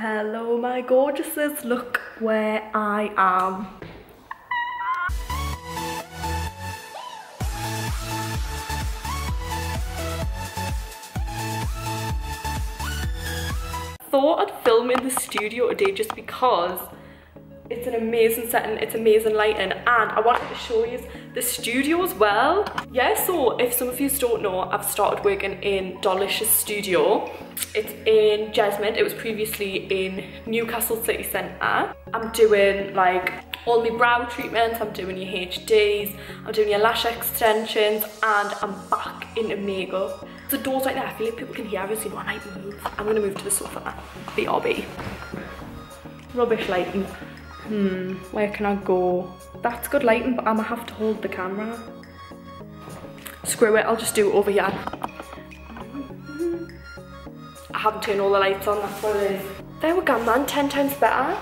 Hello my gorgeouses, look where I am. Thought I'd film in the studio today just because it's an amazing setting, it's amazing lighting, and I wanted to show you the studio as well. Yeah, so if some of you don't know, I've started working in Delicious Studio. It's in Jesmond. It was previously in Newcastle City Centre. I'm doing like all my brow treatments, I'm doing your HDs, I'm doing your lash extensions, and I'm back into makeup. The door's like that, I feel like people can hear us, you know, I might move. I'm gonna move to the sofa now. BRB. Rubbish lighting. Where can I go? That's good lighting, but I'm gonna have to hold the camera. Screw it, I'll just do it over here. I haven't turned all the lights on, that's what it is. There we go, man, 10 times better.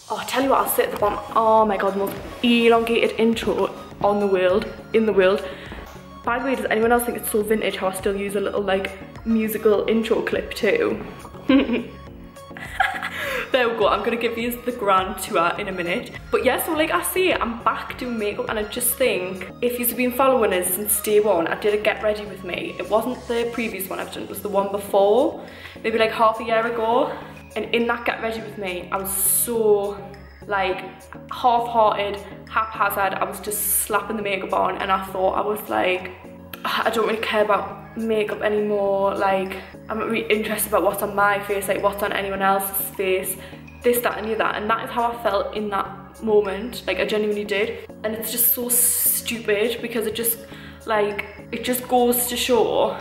Oh, I'll tell you what, I'll sit at the bottom. Oh my god, the most elongated intro in the world. By the way, does anyone else think it's so vintage how I still use a little like musical intro clip too? There we go, I'm gonna give you the grand tour in a minute. But yeah, so like I say, I'm back doing makeup, and I just think, if you've been following us since day one, I did a get ready with me. It wasn't the previous one I've done, it was the one before, maybe like half a year ago. And in that get ready with me, I was so like half-hearted, haphazard. I was just slapping the makeup on, and I thought, I was like, I don't really care about makeup anymore. Like, I'm not really interested about what's on my face, like what's on anyone else's face, this, that, and the other. And that is how I felt in that moment. Like, I genuinely did. And it's just so stupid because it just goes to show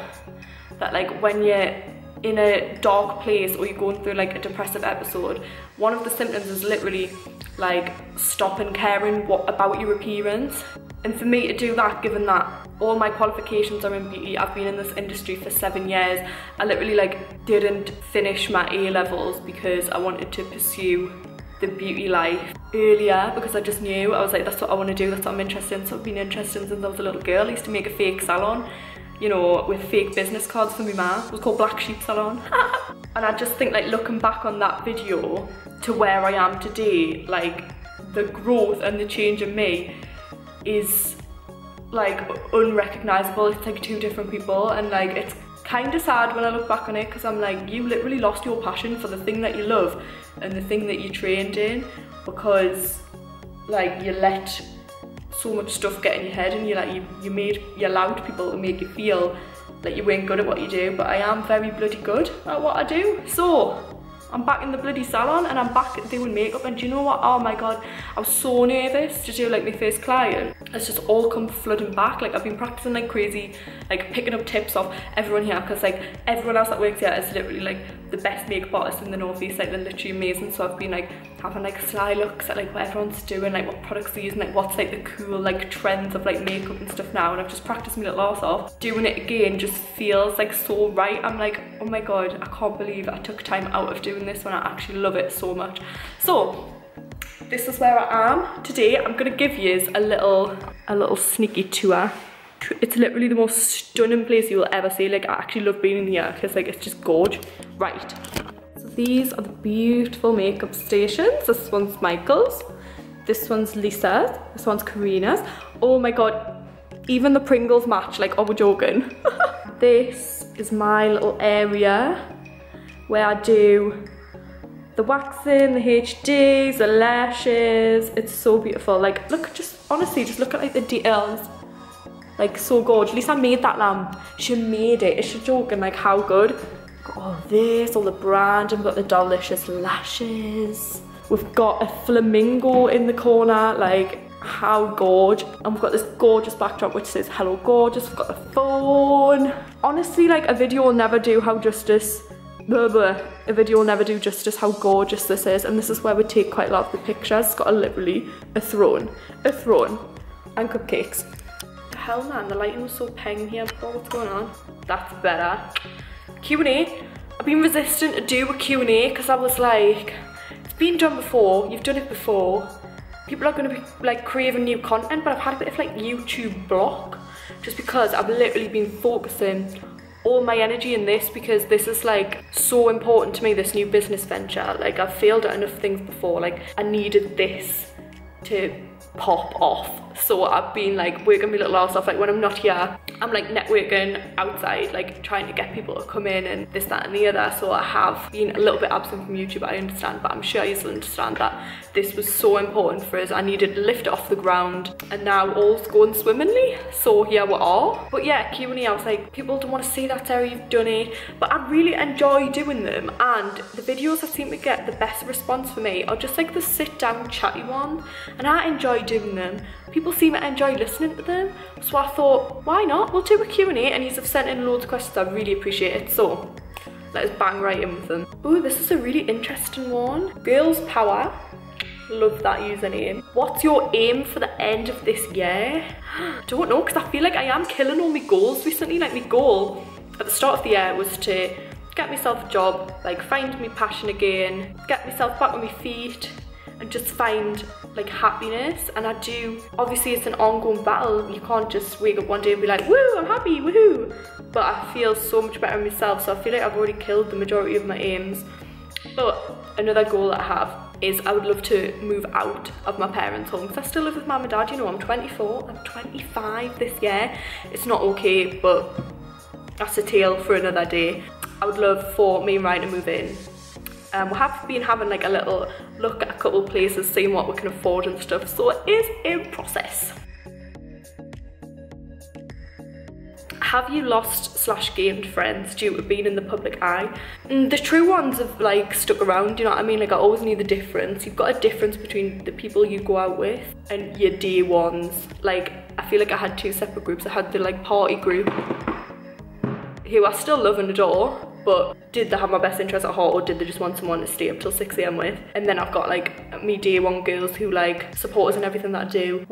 that like when you're in a dark place or you're going through like a depressive episode, one of the symptoms is literally like stopping caring about your appearance. And for me to do that, given that all my qualifications are in beauty, I've been in this industry for 7 years, I literally like didn't finish my A-levels because I wanted to pursue the beauty life earlier, because I just knew, I was like, that's what I want to do, that's what I'm interested in. So I've been interested in since I was a little girl. I used to make a fake salon, you know, with fake business cards for my mum. It was called Black Sheep Salon. And I just think like looking back on that video to where I am today, like the growth and the change in me is like unrecognizable. It's like two different people, and like it's kind of sad when I look back on it, because I'm like, you literally lost your passion for the thing that you love and the thing that you trained in, because like you let so much stuff get in your head, and you allowed people to make you feel like you weren't good at what you do. But I am very bloody good at what I do. So I'm back in the bloody salon, and I'm back doing makeup, and do you know what? Oh my god, I was so nervous to do like my first client. It's just all come flooding back. Like, I've been practicing like crazy, like picking up tips off everyone here, because like everyone else that works here is literally like the best makeup artist in the northeast. Like, they're literally amazing. So I've been like having like sly looks at like what everyone's doing, like what products they're using, like what's like the cool like trends of like makeup and stuff now, and I've just practiced my little arse off. Doing it again just feels like so right. I'm like, oh my god, I can't believe I took time out of doing this when I actually love it so much. So this is where I am today. I'm gonna give you a little sneaky tour. It's literally the most stunning place you will ever see. Like, I actually love being in here because like it's just gorgeous. Right, so these are the beautiful makeup stations. This one's Michael's, this one's Lisa's, this one's Karina's. Oh my god, even the Pringles match. Like, oh, we're joking. This is my little area where I do the waxing, the HDs, the lashes. It's so beautiful. Like, look, just honestly, just look at like the details. Like, so gorgeous. Lisa made that lamp. She made it. Is she joking? Like, how good? Got all this, all the brand, and we've got the Delicious lashes. We've got a flamingo in the corner. Like, how gorgeous. And we've got this gorgeous backdrop which says hello gorgeous. We've got the phone. Honestly, like, a video will never do justice how gorgeous this is. And this is where we take quite a lot of the pictures. It's got literally a throne and cupcakes. The hell, man, the lighting was so peng here before. What's going on? That's better. Q&A. I've been resistant to do a Q&A because I was like, it's been done before, you've done it before, people are going to be like craving new content. But I've had a bit of like YouTube block just because I've literally been focusing all my energy in this because this is like so important to me, this new business venture. Like I've failed at enough things before, like I needed this to pop off. So I've been like working my little arse off. Like when I'm not here, I'm like networking outside, like trying to get people to come in and this, that and the other. So I have been a little bit absent from YouTube, I understand, but I'm sure you'll understand that this was so important for us. I needed to lift it off the ground and now all's going swimmingly. So here we are. But yeah, Q&A, I was like, people don't want to see that, Sarah, you've done it. But I really enjoy doing them, and the videos that seem to get the best response for me are just like the sit down chatty ones, and I enjoy doing them. People seem to enjoy listening to them, so I thought, why not? We'll do a Q&A, and you have sent in loads of questions. I really appreciate it, so let's bang right in with them. Oh, this is a really interesting one. Girls Power, love that username. What's your aim for the end of this year? Don't know, because I feel like I am killing all my goals recently. Like my goal at the start of the year was to get myself a job, like find my passion again, get myself back on my feet, and just find like happiness. And I do, obviously it's an ongoing battle. You can't just wake up one day and be like, woo, I'm happy, woohoo. But I feel so much better myself, so I feel like I've already killed the majority of my aims. But another goal that I have is I would love to move out of my parents' home, because I still live with mum and dad. You know, I'm 24, I'm 25 this year. It's not okay, but that's a tale for another day. I would love for me and Ryan to move in. We have been having like a little look at a couple of places, seeing what we can afford and stuff, so it is in process. Have you lost / gained friends due to being in the public eye? The true ones have like stuck around, you know what I mean? Like I always knew the difference. You've got a difference between the people you go out with and your day ones. Like I feel like I had two separate groups. I had the like party group, who I still love and adore, but did they have my best interest at heart, or did they just want someone to stay up till 6 AM with? And then I've got like me day one girls who like support us in everything that I do.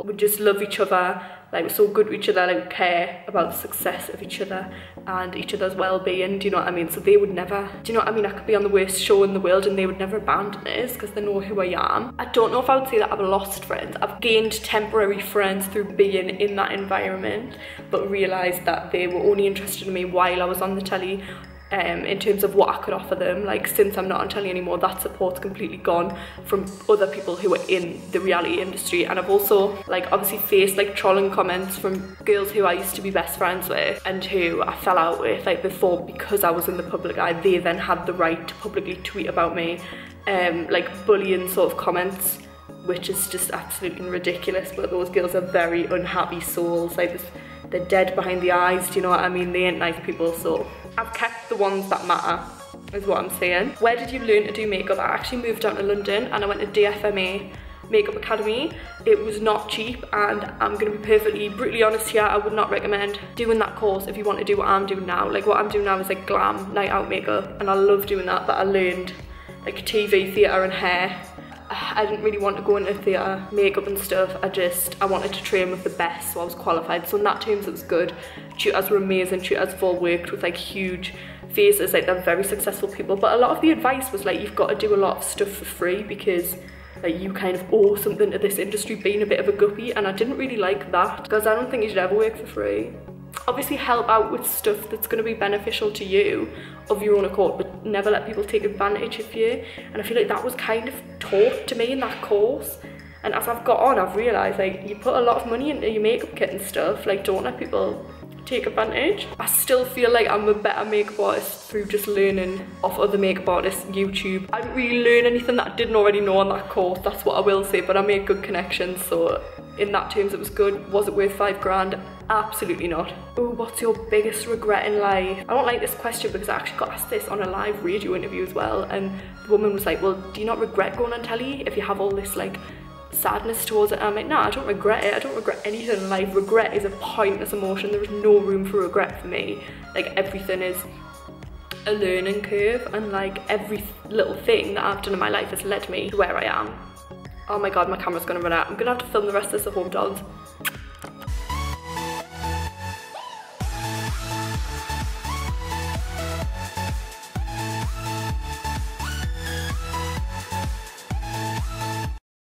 We just love each other, like we're so good with each other, like we care about the success of each other and each other's well-being, do you know what I mean? So they would never, do you know what I mean? I could be on the worst show in the world and they would never abandon us because they know who I am. I don't know if I would say that I've lost friends. I've gained temporary friends through being in that environment, but realised that they were only interested in me while I was on the telly. In terms of what I could offer them. Like since I'm not on telly anymore, that support's completely gone from other people who are in the reality industry. And I've also like obviously faced like trolling comments from girls who I used to be best friends with and who I fell out with like before, because I was in the public eye. They then had the right to publicly tweet about me, like bullying sort of comments, which is just absolutely ridiculous. But those girls are very unhappy souls. Like they're dead behind the eyes, do you know what I mean? They ain't nice people. So I've kept the ones that matter, is what I'm saying. Where did you learn to do makeup? I actually moved down to London and I went to DFMA Makeup Academy. It was not cheap, and I'm gonna be perfectly brutally honest here, I would not recommend doing that course if you want to do what I'm doing now. Like what I'm doing now is like glam, night out makeup, and I love doing that, but I learned like TV, theatre and hair. I didn't really want to go into theatre, makeup and stuff. I wanted to train with the best, so I was qualified. So in that terms it was good. Tutors were amazing. Tutors have all worked with like huge faces, like they're very successful people. But a lot of the advice was like, you've got to do a lot of stuff for free because like you kind of owe something to this industry, being a bit of a guppy. And I didn't really like that, because I don't think you should ever work for free. Obviously help out with stuff that's going to be beneficial to you of your own accord, but never let people take advantage of you. And I feel like that was kind of taught to me in that course. And as I've got on, I've realised like you put a lot of money into your makeup kit and stuff, like don't let people take advantage. I still feel like I'm a better makeup artist through just learning off other makeup artists, YouTube. I didn't really learn anything that I didn't already know on that course, that's what I will say, but I made good connections, so in that terms it was good. Was it worth 5 grand? Absolutely not. Oh, what's your biggest regret in life? I don't like this question because I actually got asked this on a live radio interview as well, and the woman was like, well, do you not regret going on telly if you have all this like sadness towards it? And I'm like, nah, I don't regret it. I don't regret anything in life. Regret is a pointless emotion. There is no room for regret for me. Like everything is a learning curve, and like every little thing that I've done in my life has led me to where I am. Oh my god, my camera's gonna run out. I'm gonna have to film the rest of this at home, dogs.